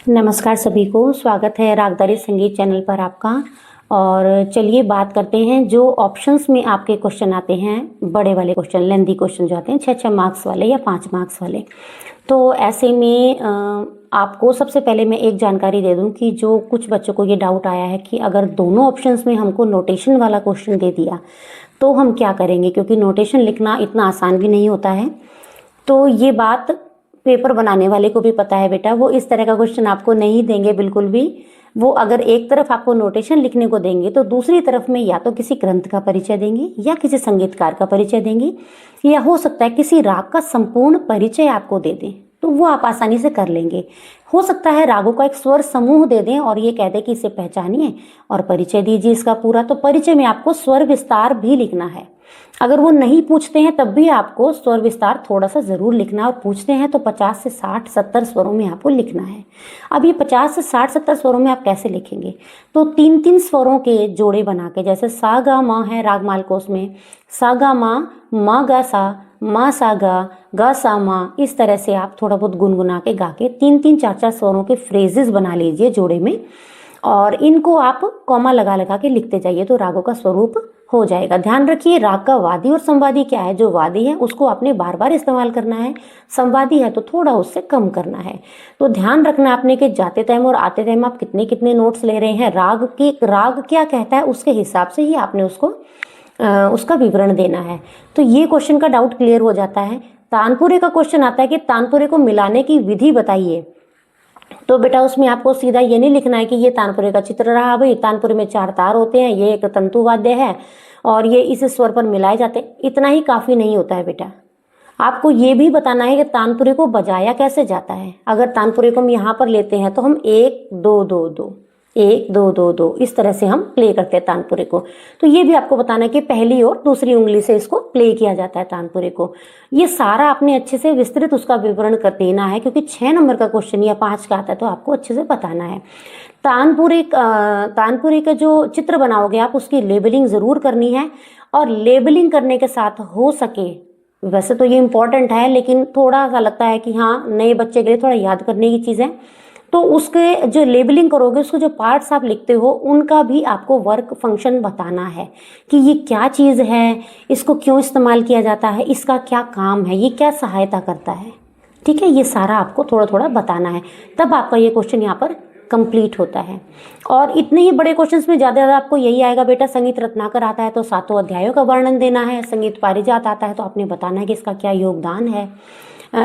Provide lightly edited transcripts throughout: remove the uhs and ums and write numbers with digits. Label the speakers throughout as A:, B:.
A: नमस्कार सभी को, स्वागत है रागदारी संगीत चैनल पर आपका। और चलिए बात करते हैं जो ऑप्शंस में आपके क्वेश्चन आते हैं, बड़े वाले क्वेश्चन, लेंथी क्वेश्चन जो आते हैं 6 मार्क्स वाले या 5 मार्क्स वाले। तो ऐसे में आपको सबसे पहले मैं एक जानकारी दे दूं कि जो कुछ बच्चों को ये डाउट आया है कि अगर दोनों ऑप्शंस में हमको नोटेशन वाला क्वेश्चन दे दिया तो हम क्या करेंगे, क्योंकि नोटेशन लिखना इतना आसान भी नहीं होता है। तो ये बात पेपर बनाने वाले को भी पता है बेटा, वो इस तरह का क्वेश्चन आपको नहीं देंगे बिल्कुल भी। वो अगर एक तरफ आपको नोटेशन लिखने को देंगे तो दूसरी तरफ में या तो किसी ग्रंथ का परिचय देंगे या किसी संगीतकार का परिचय देंगे, या हो सकता है किसी राग का संपूर्ण परिचय आपको दे दें, तो वो आप आसानी से कर लेंगे। हो सकता है रागों का एक स्वर समूह दे दें और ये कह दें कि इसे पहचानिए और परिचय दीजिए इसका पूरा। तो परिचय में आपको स्वर विस्तार भी लिखना है। अगर वो नहीं पूछते हैं तब भी आपको स्वर विस्तार थोड़ा सा जरूर लिखना है, और पूछते हैं तो 50 से 60 70 स्वरों में आपको लिखना है। अब ये 50 से 60 70 स्वरों में आप कैसे लिखेंगे, तो 3-3 स्वरों के जोड़े बना के, जैसे सा गा मा है राग मालकोस में, सा गा मा गा सा गा सा मा, इस तरह से आप थोड़ा बहुत गुनगुना के गा के 3-3 4-4 स्वरों के फ्रेजेस बना लीजिए जोड़े में, और इनको आप कॉमा लगा लगा के लिखते जाइए तो रागों का स्वरूप हो जाएगा। ध्यान रखिए राग का वादी और संवादी क्या है। जो वादी है उसको आपने बार बार इस्तेमाल करना है, संवादी है तो थोड़ा उससे कम करना है। तो ध्यान रखना आपने कि जाते टाइम और आते टाइम आप कितने कितने नोट्स ले रहे हैं, राग क्या कहता है उसके हिसाब से ही आपने उसका विवरण देना है। तो ये क्वेश्चन का डाउट क्लियर हो जाता है। तानपुरे का क्वेश्चन आता है कि तानपुरे को मिलाने की विधि बताइए। तो बेटा उसमें आपको सीधा ये नहीं लिखना है कि ये तानपुरे का चित्र रहा भाई, तानपुरे में 4 तार होते हैं, ये एक तंतु वाद्य है और ये इस स्वर पर मिलाए जाते हैं, इतना ही काफी नहीं होता है बेटा। आपको ये भी बताना है कि तानपुरे को बजाया कैसे जाता है। अगर तानपुरे को हम यहाँ पर लेते हैं तो हम 1 2 2 2 1 2 2 2 इस तरह से हम प्ले करते हैं तानपुरे को। तो ये भी आपको बताना है कि पहली और दूसरी उंगली से इसको प्ले किया जाता है तानपुरे को। ये सारा आपने अच्छे से विस्तृत उसका विवरण कर देना है, क्योंकि 6 नंबर का क्वेश्चन या 5 का आता है तो आपको अच्छे से बताना है। तानपुरे का जो चित्र बनाओगे आप उसकी लेबलिंग जरूर करनी है, और लेबलिंग करने के साथ हो सके, वैसे तो ये इंपॉर्टेंट है लेकिन थोड़ा सा लगता है कि हाँ नए बच्चे के लिए थोड़ा याद करने की चीज़ है, तो उसके जो लेबलिंग करोगे उसको जो पार्ट्स आप लिखते हो उनका भी आपको वर्क फंक्शन बताना है कि ये क्या चीज़ है, इसको क्यों इस्तेमाल किया जाता है, इसका क्या काम है, ये क्या सहायता करता है। ठीक है, ये सारा आपको थोड़ा थोड़ा बताना है, तब आपका ये क्वेश्चन यहाँ पर कंप्लीट होता है। और इतने ही बड़े क्वेश्चंस में ज़्यादा आपको यही आएगा बेटा। संगीत रत्नाकर आता है तो 7 अध्यायों का वर्णन देना है, संगीत पारिजात आता है तो आपने बताना है कि इसका क्या योगदान है,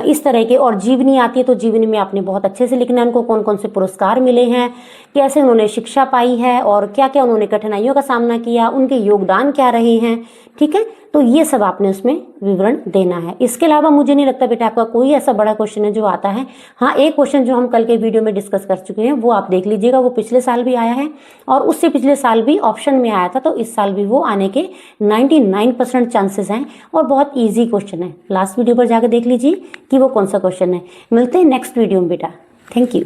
A: इस तरह के। और जीवनी आती है तो जीवनी में आपने बहुत अच्छे से लिखना है उनको कौन कौन से पुरस्कार मिले हैं, कैसे उन्होंने शिक्षा पाई है और क्या क्या उन्होंने कठिनाइयों का सामना किया, उनके योगदान क्या रहे हैं। ठीक है, तो ये सब आपने उसमें विवरण देना है। इसके अलावा मुझे नहीं लगता बेटा आपका कोई ऐसा बड़ा क्वेश्चन है जो आता है। हाँ, एक क्वेश्चन जो हम कल के वीडियो में डिस्कस कर चुके हैं वो आप देख लीजिएगा, वो पिछले साल भी आया है और उससे पिछले साल भी ऑप्शन में आया था, तो इस साल भी वो आने के 99% चांसेस हैं और बहुत ईजी क्वेश्चन है। लास्ट वीडियो पर जाकर देख लीजिए कि वो कौन सा क्वेश्चन है। मिलते हैं नेक्स्ट वीडियो में बेटा। Thank you.